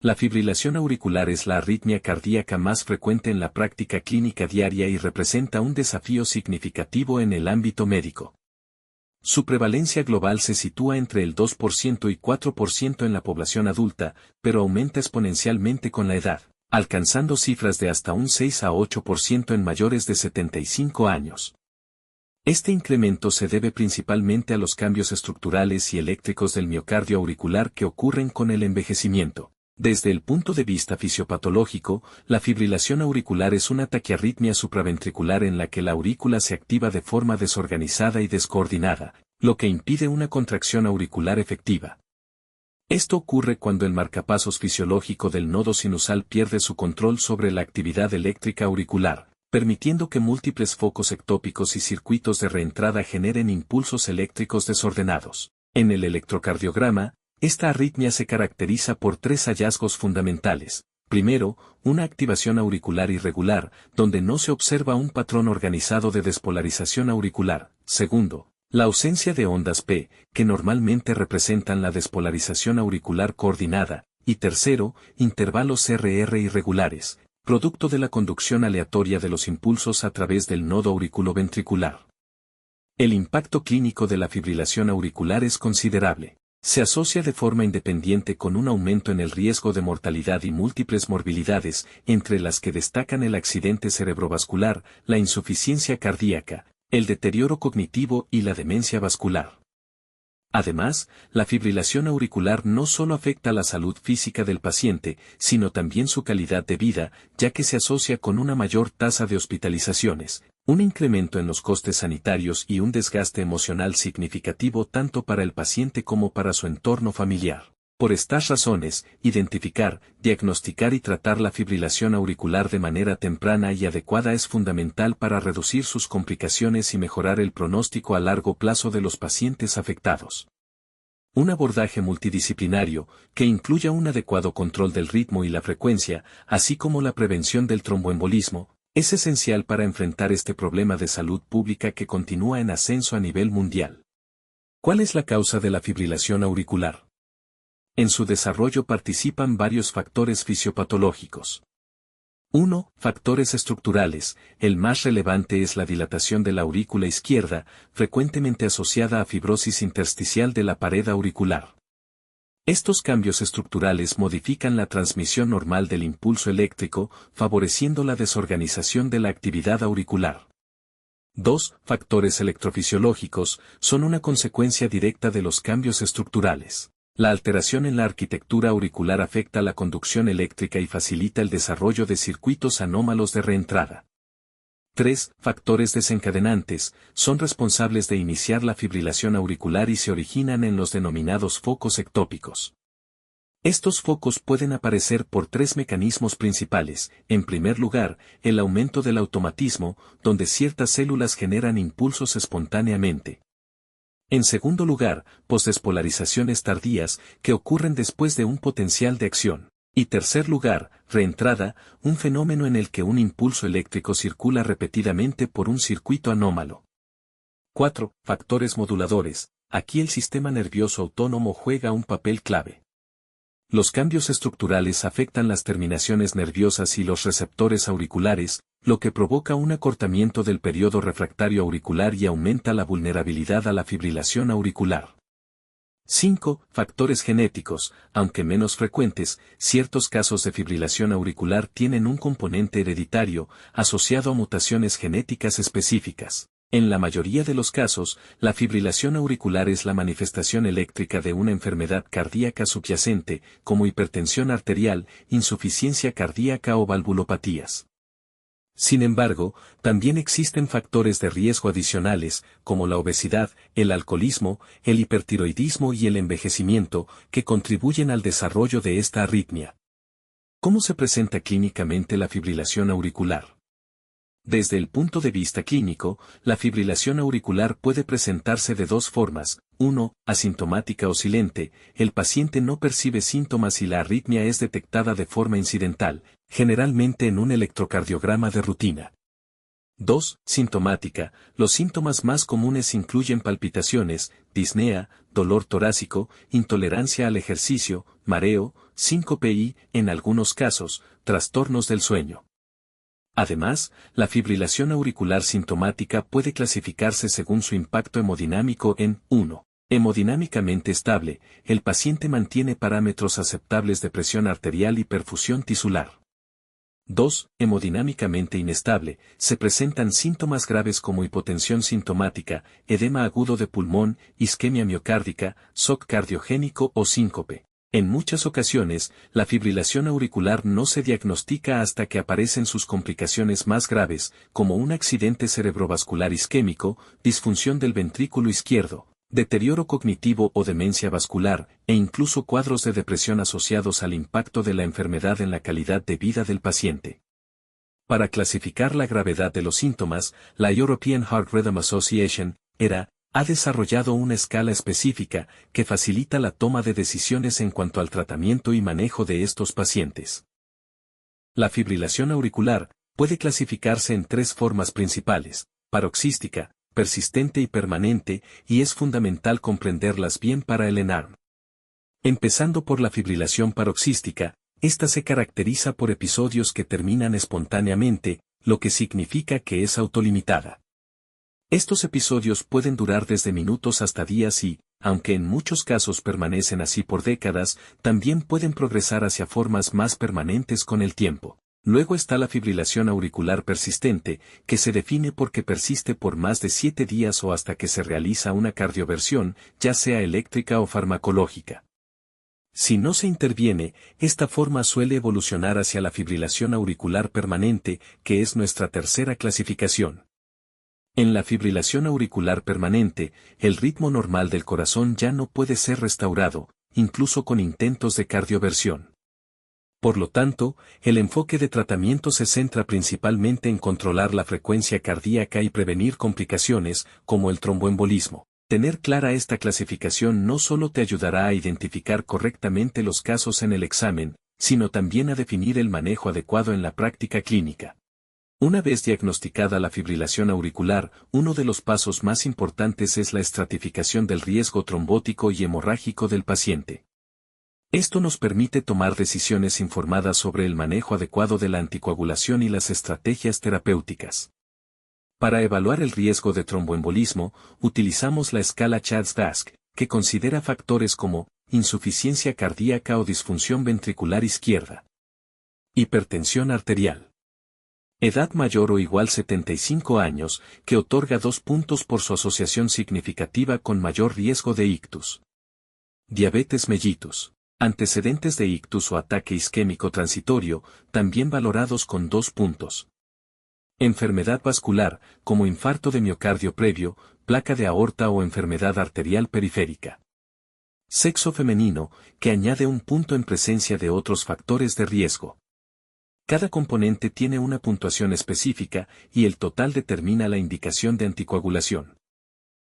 La fibrilación auricular es la arritmia cardíaca más frecuente en la práctica clínica diaria y representa un desafío significativo en el ámbito médico. Su prevalencia global se sitúa entre el 2% y 4% en la población adulta, pero aumenta exponencialmente con la edad, alcanzando cifras de hasta un 6 a 8% en mayores de 75 años. Este incremento se debe principalmente a los cambios estructurales y eléctricos del miocardio auricular que ocurren con el envejecimiento. Desde el punto de vista fisiopatológico, la fibrilación auricular es una taquiarritmia supraventricular en la que la aurícula se activa de forma desorganizada y descoordinada, lo que impide una contracción auricular efectiva. Esto ocurre cuando el marcapasos fisiológico del nodo sinusal pierde su control sobre la actividad eléctrica auricular, permitiendo que múltiples focos ectópicos y circuitos de reentrada generen impulsos eléctricos desordenados. En el electrocardiograma, esta arritmia se caracteriza por tres hallazgos fundamentales. Primero, una activación auricular irregular, donde no se observa un patrón organizado de despolarización auricular. Segundo, la ausencia de ondas P, que normalmente representan la despolarización auricular coordinada. Y tercero, intervalos RR irregulares, producto de la conducción aleatoria de los impulsos a través del nodo auriculoventricular. El impacto clínico de la fibrilación auricular es considerable. Se asocia de forma independiente con un aumento en el riesgo de mortalidad y múltiples morbilidades, entre las que destacan el accidente cerebrovascular, la insuficiencia cardíaca, el deterioro cognitivo y la demencia vascular. Además, la fibrilación auricular no solo afecta la salud física del paciente, sino también su calidad de vida, ya que se asocia con una mayor tasa de hospitalizaciones, un incremento en los costes sanitarios y un desgaste emocional significativo tanto para el paciente como para su entorno familiar. Por estas razones, identificar, diagnosticar y tratar la fibrilación auricular de manera temprana y adecuada es fundamental para reducir sus complicaciones y mejorar el pronóstico a largo plazo de los pacientes afectados. Un abordaje multidisciplinario, que incluya un adecuado control del ritmo y la frecuencia, así como la prevención del tromboembolismo, es esencial para enfrentar este problema de salud pública que continúa en ascenso a nivel mundial. ¿Cuál es la causa de la fibrilación auricular? En su desarrollo participan varios factores fisiopatológicos. 1. Factores estructurales. El más relevante es la dilatación de la aurícula izquierda, frecuentemente asociada a fibrosis intersticial de la pared auricular. Estos cambios estructurales modifican la transmisión normal del impulso eléctrico, favoreciendo la desorganización de la actividad auricular. 2. Factores electrofisiológicos son una consecuencia directa de los cambios estructurales. La alteración en la arquitectura auricular afecta la conducción eléctrica y facilita el desarrollo de circuitos anómalos de reentrada. 3. Factores desencadenantes son responsables de iniciar la fibrilación auricular y se originan en los denominados focos ectópicos. Estos focos pueden aparecer por tres mecanismos principales. En primer lugar, el aumento del automatismo, donde ciertas células generan impulsos espontáneamente. En segundo lugar, posdespolarizaciones tardías, que ocurren después de un potencial de acción. Y tercer lugar, reentrada, un fenómeno en el que un impulso eléctrico circula repetidamente por un circuito anómalo. 4. Factores moduladores. Aquí el sistema nervioso autónomo juega un papel clave. Los cambios estructurales afectan las terminaciones nerviosas y los receptores auriculares, lo que provoca un acortamiento del periodo refractario auricular y aumenta la vulnerabilidad a la fibrilación auricular. 5. Factores genéticos. Aunque menos frecuentes, ciertos casos de fibrilación auricular tienen un componente hereditario, asociado a mutaciones genéticas específicas. En la mayoría de los casos, la fibrilación auricular es la manifestación eléctrica de una enfermedad cardíaca subyacente, como hipertensión arterial, insuficiencia cardíaca o valvulopatías. Sin embargo, también existen factores de riesgo adicionales, como la obesidad, el alcoholismo, el hipertiroidismo y el envejecimiento, que contribuyen al desarrollo de esta arritmia. ¿Cómo se presenta clínicamente la fibrilación auricular? Desde el punto de vista clínico, la fibrilación auricular puede presentarse de dos formas. 1. Asintomática o silente, el paciente no percibe síntomas y la arritmia es detectada de forma incidental, generalmente en un electrocardiograma de rutina. 2. Sintomática. Los síntomas más comunes incluyen palpitaciones, disnea, dolor torácico, intolerancia al ejercicio, mareo, síncope y, en algunos casos, trastornos del sueño. Además, la fibrilación auricular sintomática puede clasificarse según su impacto hemodinámico en 1. Hemodinámicamente estable, el paciente mantiene parámetros aceptables de presión arterial y perfusión tisular. 2. Hemodinámicamente inestable, se presentan síntomas graves como hipotensión sintomática, edema agudo de pulmón, isquemia miocárdica, shock cardiogénico o síncope. En muchas ocasiones, la fibrilación auricular no se diagnostica hasta que aparecen sus complicaciones más graves, como un accidente cerebrovascular isquémico, disfunción del ventrículo izquierdo, deterioro cognitivo o demencia vascular, e incluso cuadros de depresión asociados al impacto de la enfermedad en la calidad de vida del paciente. Para clasificar la gravedad de los síntomas, la European Heart Rhythm Association, ERA, ha desarrollado una escala específica que facilita la toma de decisiones en cuanto al tratamiento y manejo de estos pacientes. La fibrilación auricular puede clasificarse en 3 formas principales: paroxística, persistente y permanente, y es fundamental comprenderlas bien para el ENARM. Empezando por la fibrilación paroxística, esta se caracteriza por episodios que terminan espontáneamente, lo que significa que es autolimitada. Estos episodios pueden durar desde minutos hasta días y, aunque en muchos casos permanecen así por décadas, también pueden progresar hacia formas más permanentes con el tiempo. Luego está la fibrilación auricular persistente, que se define porque persiste por más de 7 días o hasta que se realiza una cardioversión, ya sea eléctrica o farmacológica. Si no se interviene, esta forma suele evolucionar hacia la fibrilación auricular permanente, que es nuestra tercera clasificación. En la fibrilación auricular permanente, el ritmo normal del corazón ya no puede ser restaurado, incluso con intentos de cardioversión. Por lo tanto, el enfoque de tratamiento se centra principalmente en controlar la frecuencia cardíaca y prevenir complicaciones, como el tromboembolismo. Tener clara esta clasificación no solo te ayudará a identificar correctamente los casos en el examen, sino también a definir el manejo adecuado en la práctica clínica. Una vez diagnosticada la fibrilación auricular, uno de los pasos más importantes es la estratificación del riesgo trombótico y hemorrágico del paciente. Esto nos permite tomar decisiones informadas sobre el manejo adecuado de la anticoagulación y las estrategias terapéuticas. Para evaluar el riesgo de tromboembolismo, utilizamos la escala CHADS-DASC, que considera factores como insuficiencia cardíaca o disfunción ventricular izquierda, hipertensión arterial, edad mayor o igual 75 años, que otorga 2 puntos por su asociación significativa con mayor riesgo de ictus, diabetes mellitus, antecedentes de ictus o ataque isquémico transitorio, también valorados con 2 puntos. Enfermedad vascular, como infarto de miocardio previo, placa de aorta o enfermedad arterial periférica. Sexo femenino, que añade 1 punto en presencia de otros factores de riesgo. Cada componente tiene una puntuación específica, y el total determina la indicación de anticoagulación.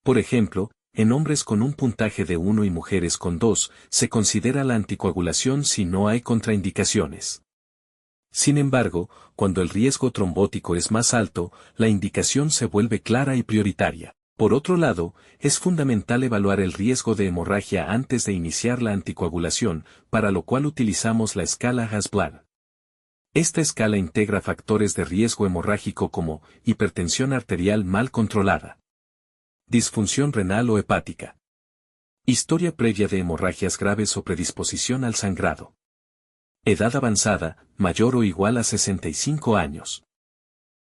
Por ejemplo, en hombres con un puntaje de 1 y mujeres con 2, se considera la anticoagulación si no hay contraindicaciones. Sin embargo, cuando el riesgo trombótico es más alto, la indicación se vuelve clara y prioritaria. Por otro lado, es fundamental evaluar el riesgo de hemorragia antes de iniciar la anticoagulación, para lo cual utilizamos la escala Hasblad. Esta escala integra factores de riesgo hemorrágico como hipertensión arterial mal controlada, disfunción renal o hepática, historia previa de hemorragias graves o predisposición al sangrado, edad avanzada, mayor o igual a 65 años.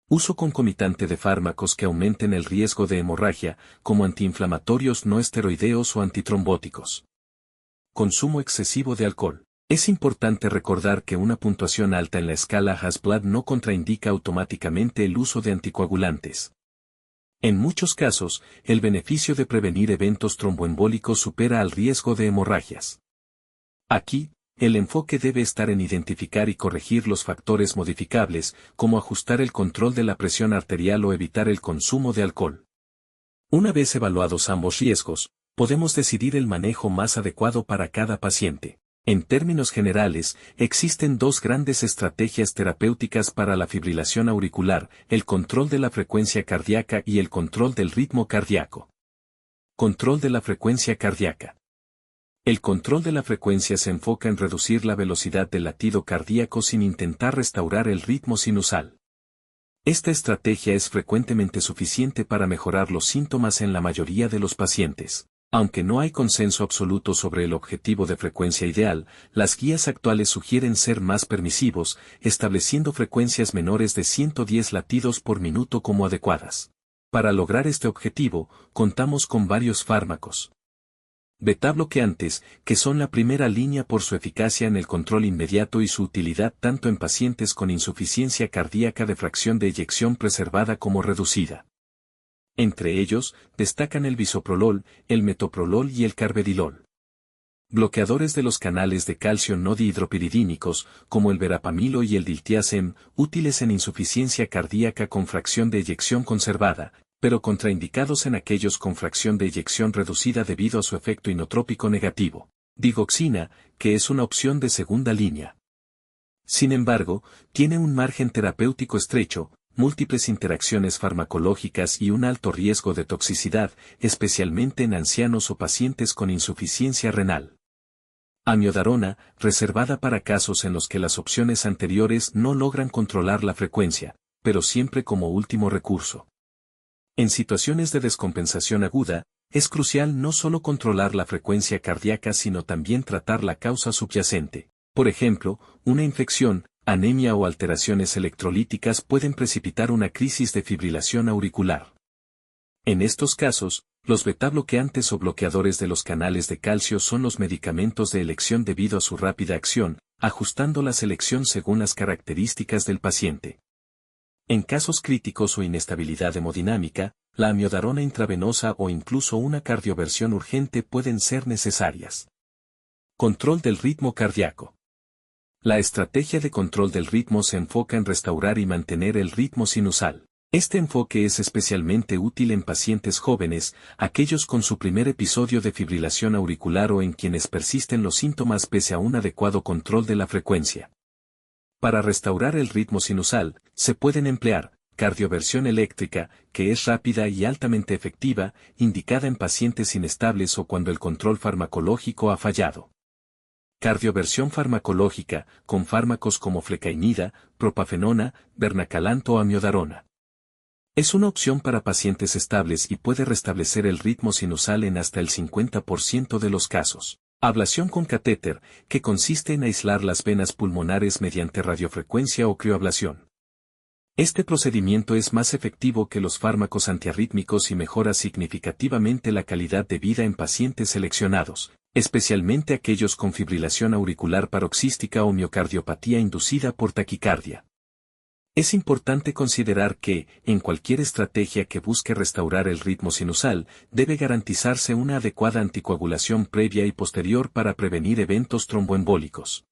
Uso concomitante de fármacos que aumenten el riesgo de hemorragia, como antiinflamatorios no esteroideos o antitrombóticos. Consumo excesivo de alcohol. Es importante recordar que una puntuación alta en la escala Hasblad no contraindica automáticamente el uso de anticoagulantes. En muchos casos, el beneficio de prevenir eventos tromboembólicos supera al riesgo de hemorragias. Aquí, el enfoque debe estar en identificar y corregir los factores modificables, como ajustar el control de la presión arterial o evitar el consumo de alcohol. Una vez evaluados ambos riesgos, podemos decidir el manejo más adecuado para cada paciente. En términos generales, existen dos grandes estrategias terapéuticas para la fibrilación auricular, el control de la frecuencia cardíaca y el control del ritmo cardíaco. Control de la frecuencia cardíaca. El control de la frecuencia se enfoca en reducir la velocidad del latido cardíaco sin intentar restaurar el ritmo sinusal. Esta estrategia es frecuentemente suficiente para mejorar los síntomas en la mayoría de los pacientes. Aunque no hay consenso absoluto sobre el objetivo de frecuencia ideal, las guías actuales sugieren ser más permisivos, estableciendo frecuencias menores de 110 latidos por minuto como adecuadas. Para lograr este objetivo, contamos con varios fármacos beta-bloqueantes, que son la primera línea por su eficacia en el control inmediato y su utilidad tanto en pacientes con insuficiencia cardíaca de fracción de eyección preservada como reducida. Entre ellos, destacan el bisoprolol, el metoprolol y el carvedilol. Bloqueadores de los canales de calcio no dihidropiridínicos, como el verapamilo y el diltiazem, útiles en insuficiencia cardíaca con fracción de eyección conservada, pero contraindicados en aquellos con fracción de eyección reducida debido a su efecto inotrópico negativo. Digoxina, que es una opción de segunda línea. Sin embargo, tiene un margen terapéutico estrecho, múltiples interacciones farmacológicas y un alto riesgo de toxicidad, especialmente en ancianos o pacientes con insuficiencia renal. Amiodarona, reservada para casos en los que las opciones anteriores no logran controlar la frecuencia, pero siempre como último recurso. En situaciones de descompensación aguda, es crucial no solo controlar la frecuencia cardíaca sino también tratar la causa subyacente. Por ejemplo, una infección, anemia o alteraciones electrolíticas pueden precipitar una crisis de fibrilación auricular. En estos casos, los beta-bloqueantes o bloqueadores de los canales de calcio son los medicamentos de elección debido a su rápida acción, ajustando la selección según las características del paciente. En casos críticos o inestabilidad hemodinámica, la amiodarona intravenosa o incluso una cardioversión urgente pueden ser necesarias. Control del ritmo cardíaco. La estrategia de control del ritmo se enfoca en restaurar y mantener el ritmo sinusal. Este enfoque es especialmente útil en pacientes jóvenes, aquellos con su primer episodio de fibrilación auricular o en quienes persisten los síntomas pese a un adecuado control de la frecuencia. Para restaurar el ritmo sinusal, se pueden emplear cardioversión eléctrica, que es rápida y altamente efectiva, indicada en pacientes inestables o cuando el control farmacológico ha fallado. Cardioversión farmacológica, con fármacos como flecainida, propafenona, bernacalanto o amiodarona. Es una opción para pacientes estables y puede restablecer el ritmo sinusal en hasta el 50% de los casos. Ablación con catéter, que consiste en aislar las venas pulmonares mediante radiofrecuencia o crioablación. Este procedimiento es más efectivo que los fármacos antiarrítmicos y mejora significativamente la calidad de vida en pacientes seleccionados, especialmente aquellos con fibrilación auricular paroxística o miocardiopatía inducida por taquicardia. Es importante considerar que, en cualquier estrategia que busque restaurar el ritmo sinusal, debe garantizarse una adecuada anticoagulación previa y posterior para prevenir eventos tromboembólicos.